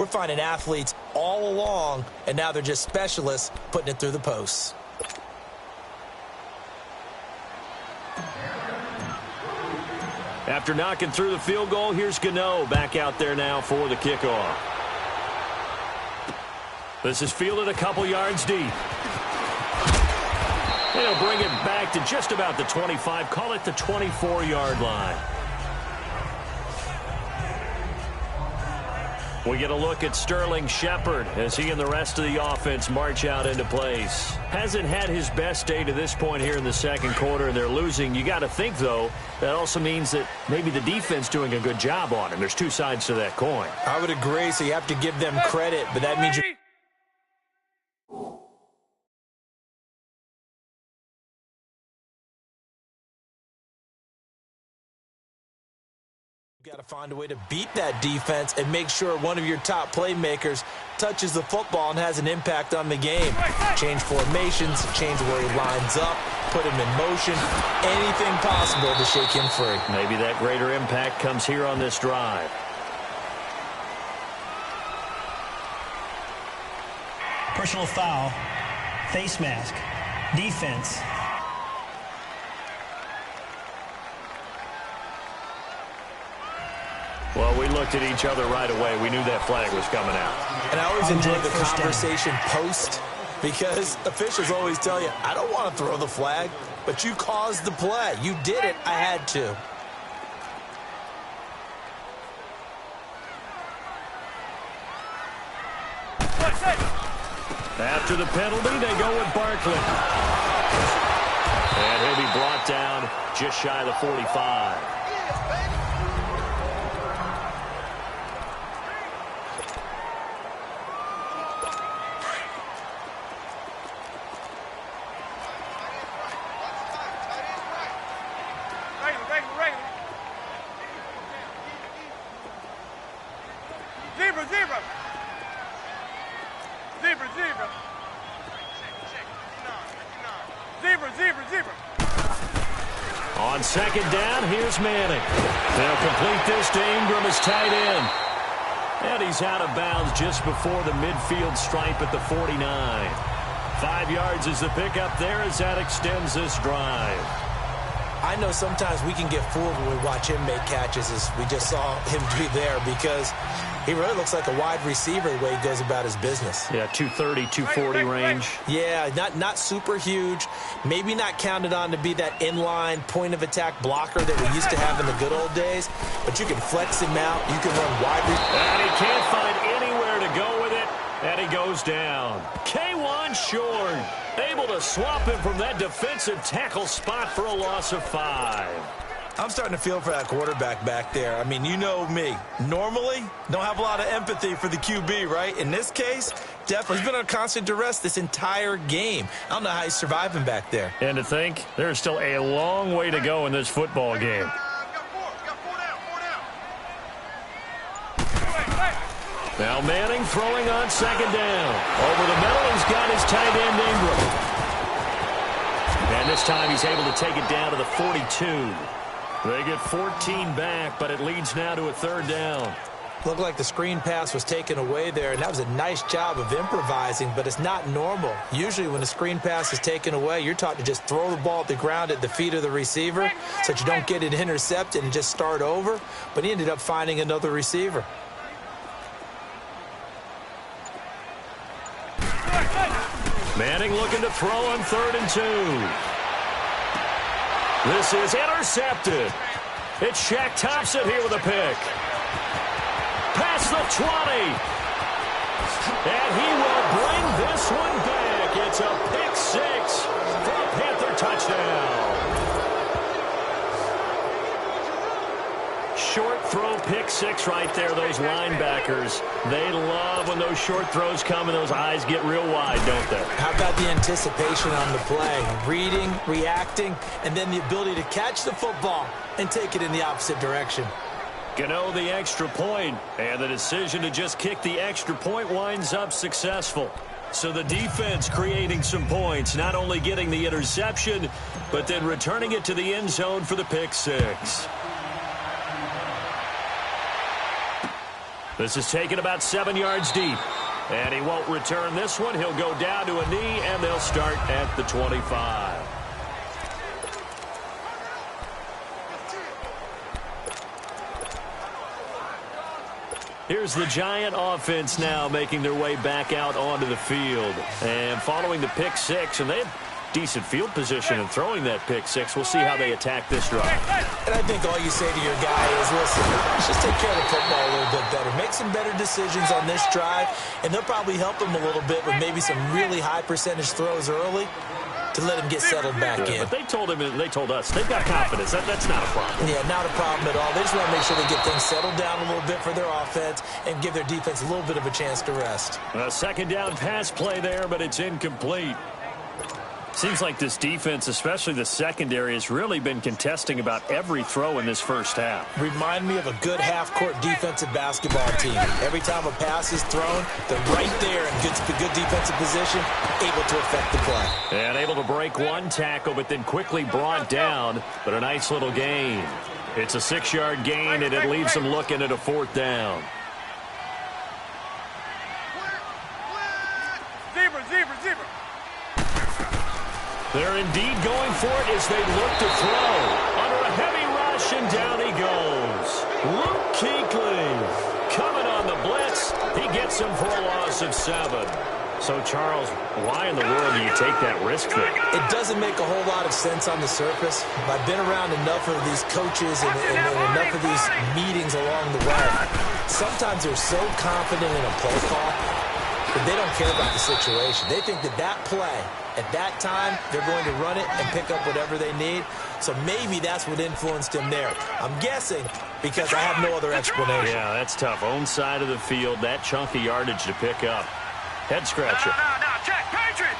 We're finding athletes all along, and now they're just specialists putting it through the posts. After knocking through the field goal, here's Gano back out there now for the kickoff. This is fielded a couple yards deep. And he'll bring it back to just about the 25, call it the 24-yard line. We get a look at Sterling Shepard as he and the rest of the offense march out into place. Hasn't had his best day to this point here in the second quarter, and they're losing. You got to think, though, that also means that maybe the defense doing a good job on him. There's two sides to that coin. I would agree, so you have to give them credit, but that means you're got to find a way to beat that defense and make sure one of your top playmakers touches the football and has an impact on the game. Change formations, change where he lines up, put him in motion, anything possible to shake him free. Maybe that greater impact comes here on this drive. Personal foul, face mask, defense. Well, we looked at each other right away. We knew that flag was coming out. And I always enjoy the conversation post because officials always tell you, I don't want to throw the flag, but you caused the play. You did it. I had to. After the penalty, they go with Barkley. And he'll be brought down just shy of the 45. On second down, here's Manning. They'll complete this to Ingram as tight end. And he's out of bounds just before the midfield stripe at the 49. 5 yards is the pickup there as that extends this drive. I know sometimes we can get fooled when we watch him make catches, as we just saw him do there, because he really looks like a wide receiver the way he goes about his business. Yeah, 230, 240 range. Yeah, not super huge. Maybe not counted on to be that inline point-of-attack blocker that we used to have in the good old days, but you can flex him out. You can run wide. And he can't find anywhere to go with it, and he goes down. K1 Short able to swap him from that defensive tackle spot for a loss of 5. I'm starting to feel for that quarterback back there. I mean, you know me. Normally, don't have a lot of empathy for the QB, right? In this case, definitely. He's been on constant duress this entire game. I don't know how he's surviving back there. And to think, there's still a long way to go in this football game. Now Manning throwing on second down. Over the middle, he's got his tight end Ingram. And this time he's able to take it down to the 42. They get 14 back, but it leads now to a third down. Looked like the screen pass was taken away there, and that was a nice job of improvising, but it's not normal. Usually when a screen pass is taken away, you're taught to just throw the ball at the ground at the feet of the receiver so that you don't get it intercepted and just start over, but he ended up finding another receiver. Manning looking to throw on 3rd and 2. This is intercepted. It's Shaq Thompson here with a pick. Past the 20. And he will bring this one back. It's a pick 6 for a Panther touchdown. Short throw, pick 6 right there. Those linebackers, they love when those short throws come and those eyes get real wide, don't they? How about the anticipation on the play? Reading, reacting, and then the ability to catch the football and take it in the opposite direction. Gano the extra point, and the decision to just kick the extra point winds up successful. So the defense creating some points, not only getting the interception, but then returning it to the end zone for the pick 6. This is taken about 7 yards deep. And he won't return this one. He'll go down to a knee, and they'll start at the 25. Here's the Giant offense now making their way back out onto the field. And following the pick six, and they have decent field position in throwing that pick six. We'll see how they attack this drive. And I think all you say to your guy is, listen, let's just take care of the football a little bit better. Make some better decisions on this drive, and they'll probably help him a little bit with maybe some really high percentage throws early to let him get settled back in. But they told him, and they told us, they've got confidence. That's not a problem. Yeah, not a problem at all. They just want to make sure they get things settled down a little bit for their offense and give their defense a little bit of a chance to rest. A second down pass play there, but it's incomplete. Seems like this defense, especially the secondary, has really been contesting about every throw in this first half. Remind me of a good half-court defensive basketball team. Every time a pass is thrown, they're right there in good defensive position, able to affect the play. And able to break one tackle, but then quickly brought down, but a nice little gain. It's a 6-yard gain, and it leaves them looking at a fourth down. Zebra. They're indeed going for it as they look to throw. Under a heavy rush, and down he goes. Luke Kuechly coming on the blitz. He gets him for a loss of 7. So, Charles, why in the world do you take that risk there? It doesn't make a whole lot of sense on the surface. I've been around enough of these coaches and enough of these meetings along the way. Sometimes they're so confident in a play call that they don't care about the situation. They think that play, at that time, they're going to run it and pick up whatever they need. So maybe that's what influenced him there. I'm guessing because I have no other explanation. Yeah, that's tough. Own side of the field, that chunk of yardage to pick up. Head scratcher. No, check. Patriot.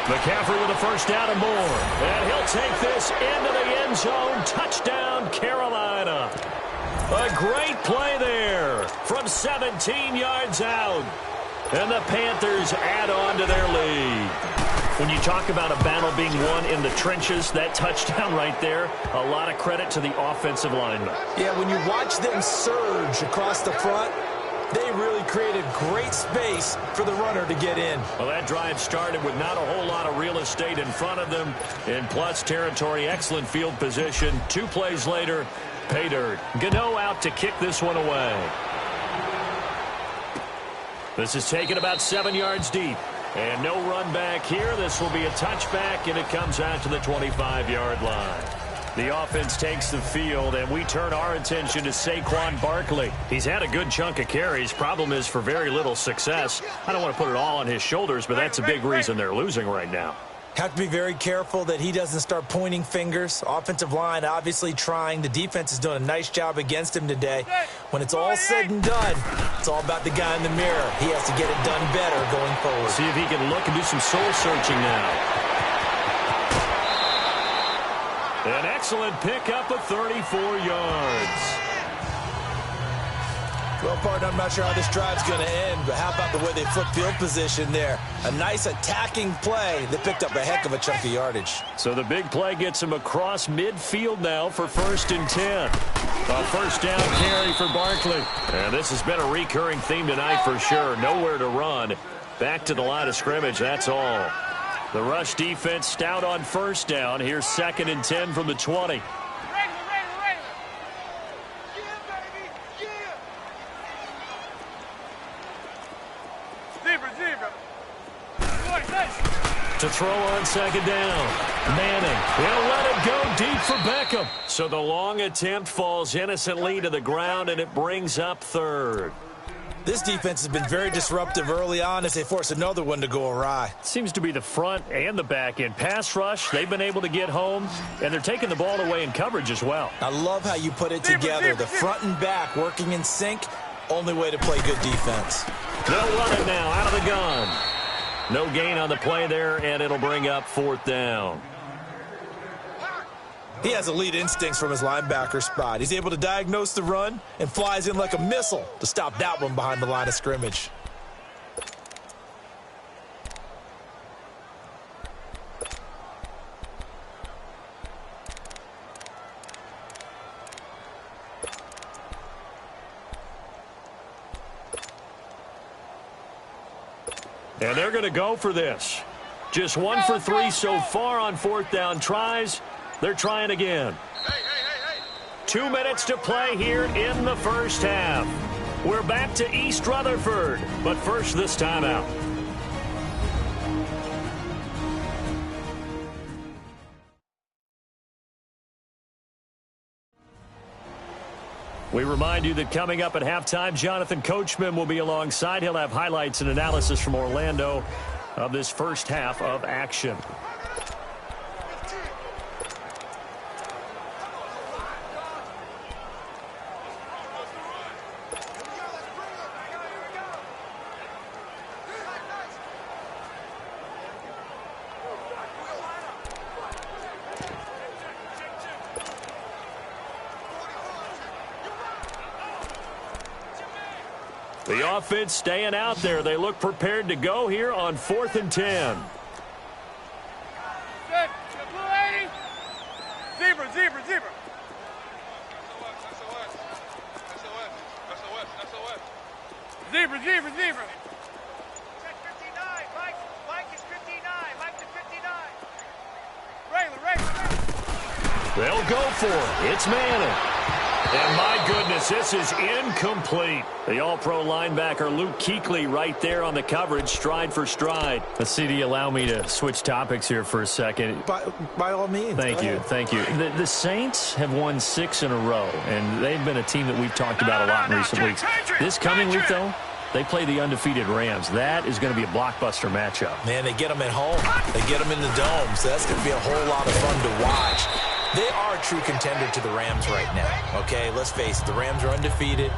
McCaffrey with a first down and more. And he'll take this into the end zone. Touchdown, Carolina. A great play there from 17 yards out. And the Panthers add on to their lead. When you talk about a battle being won in the trenches, that touchdown right there, a lot of credit to the offensive linemen. Yeah, when you watch them surge across the front, they really created great space for the runner to get in. Well, that drive started with not a whole lot of real estate in front of them. In plus territory, excellent field position. 2 plays later, pay dirt. Gano out to kick this one away. This is taken about 7 yards deep. And no run back here. This will be a touchback, and it comes out to the 25-yard line. The offense takes the field, and we turn our attention to Saquon Barkley. He's had a good chunk of carries. Problem is for very little success. I don't want to put it all on his shoulders, but that's a big reason they're losing right now. Have to be very careful that he doesn't start pointing fingers. Offensive line obviously trying. The defense is doing a nice job against him today. When it's all said and done, it's all about the guy in the mirror. He has to get it done better going forward. See if he can look and do some soul searching now. An excellent pickup of 34 yards. Well, partner, I'm not sure how this drive's going to end, but how about the way they flip field position there? A nice attacking play that picked up a heck of a chunk of yardage. So the big play gets him across midfield now for 1st and 10. A first down carry for Barkley. And this has been a recurring theme tonight for sure. Nowhere to run. Back to the line of scrimmage, that's all. The rush defense stout on first down. Here's 2nd and 10 from the 20. To throw on 2nd down. Manning. He'll let it go deep for Beckham. So the long attempt falls innocently to the ground, and it brings up 3rd. This defense has been very disruptive early on as they force another one to go awry. Seems to be the front and the back end. Pass rush, they've been able to get home, and they're taking the ball away in coverage as well. I love how you put it together. The front and back working in sync, only way to play good defense. They'll run it now out of the gun. No gain on the play there, and it'll bring up 4th down. He has elite instincts from his linebacker spot. He's able to diagnose the run and flies in like a missile to stop that one behind the line of scrimmage. And they're going to go for this. Just 1 for 3 so far on fourth down tries. They're trying again. 2 minutes to play here in the first half. We're back to East Rutherford, but first this timeout. We remind you that coming up at halftime, Jonathan Coachman will be alongside. He'll have highlights and analysis from Orlando of this first half of action. The offense staying out there. They look prepared to go here on 4th and 10. Zebra, zebra, zebra. Zebra, zebra, zebra. Check 59. Mike is 59. Mike to 59. Rayler. They'll go for it. It's Manning. And my goodness, this is incomplete. The all-pro linebacker Luke Kuechly right there on the coverage, stride for stride. CD, allow me to switch topics here for a second. By all means. Thank you. The Saints have won 6 in a row, and they've been a team that we've talked about a lot in recent weeks. This coming week, though, they play the undefeated Rams. That is going to be a blockbuster matchup. Man, they get them at home. They get them in the dome, so that's going to be a whole lot of fun to watch. They are a true contender to the Rams right now, okay? Let's face it, the Rams are undefeated,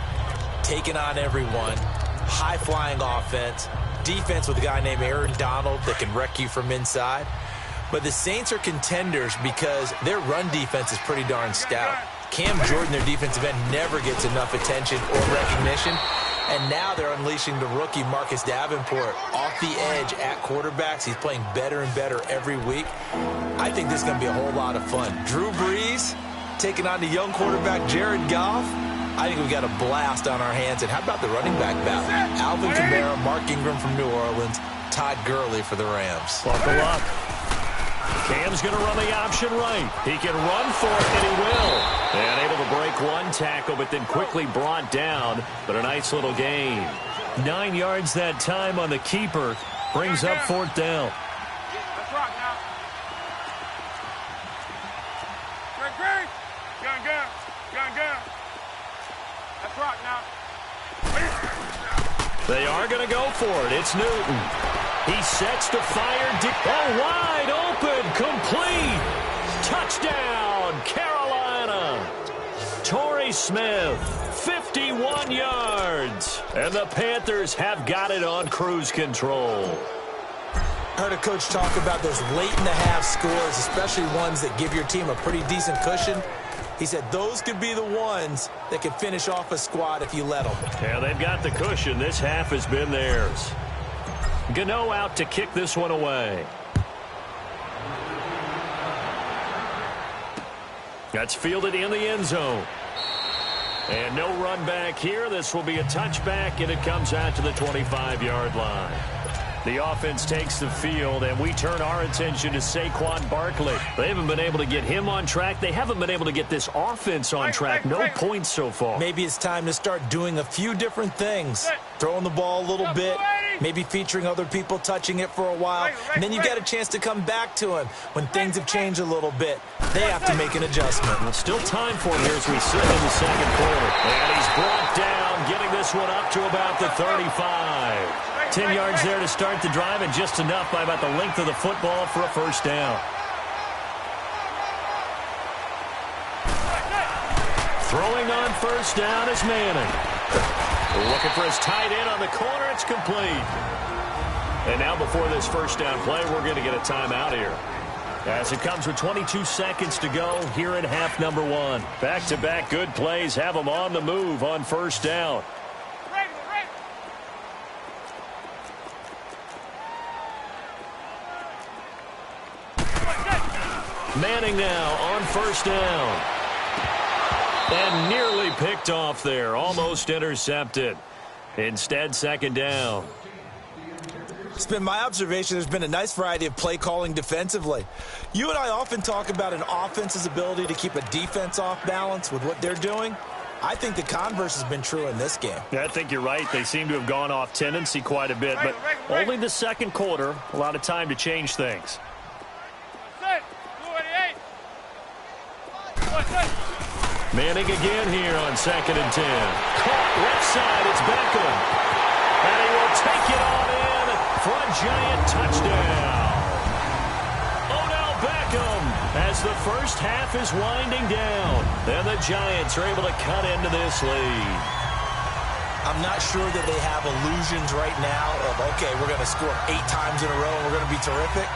taking on everyone, high-flying offense, defense with a guy named Aaron Donald that can wreck you from inside. But the Saints are contenders because their run defense is pretty darn stout. Cam Jordan, their defensive end, never gets enough attention or recognition. And now they're unleashing the rookie Marcus Davenport off the edge at quarterbacks. He's playing better and better every week. I think this is going to be a whole lot of fun. Drew Brees taking on the young quarterback Jared Goff. I think we've got a blast on our hands. And how about the running back battle? Alvin Kamara, Mark Ingram from New Orleans, Todd Gurley for the Rams. Buckle up. Cam's going to run the option right. He can run for it, and he will. And able to break one tackle, but then quickly brought down. But a nice little gain. 9 yards that time on the keeper. Brings up 4th down. Let's rock now. Greg. Gun. Let's rock now. They are going to go for it. It's Newton. He sets to fire. Oh, wide open. Complete. Touchdown, Carolina. Torrey Smith, 51 yards. And the Panthers have got it on cruise control. Heard a coach talk about those late-in-the-half scores, especially ones that give your team a pretty decent cushion. He said those could be the ones that can finish off a squad if you let them. Yeah, they've got the cushion. This half has been theirs. Gano out to kick this one away. That's fielded in the end zone. And no run back here. This will be a touchback, and it comes out to the 25-yard line. The offense takes the field, and we turn our attention to Saquon Barkley. They haven't been able to get him on track. They haven't been able to get this offense on track. No points so far. Maybe it's time to start doing a few different things. Throwing the ball a little bit, maybe featuring other people touching it for a while, and then you get a chance to come back to him when things have changed a little bit. They have to make an adjustment. Well, still time for him here as we sit in the second quarter. And he's brought down, getting this one up to about the 35. 10 yards there to start the drive, and just enough by about the length of the football for a first down. Throwing on first down is Manning. Looking for his tight end on the corner. It's complete. And now before this first down play, we're going to get a timeout here, as it comes with 22 seconds to go here in half number 1. Back-to-back good plays have them on the move on first down. Manning now on first down. And nearly picked off there. Almost intercepted. Instead, second down. It's been my observation there's been a nice variety of play calling defensively. You and I often talk about an offense's ability to keep a defense off balance with what they're doing. I think the converse has been true in this game. Yeah, I think you're right. They seem to have gone off tendency quite a bit, but only the second quarter, a lot of time to change things. Manning again here on 2nd and 10. Caught left side, it's Beckham. And he will take it on in for a giant touchdown. Odell Beckham as the first half is winding down. Then the Giants are able to cut into this lead. I'm not sure that they have illusions right now of, okay, we're going to score 8 times in a row and we're going to be terrific.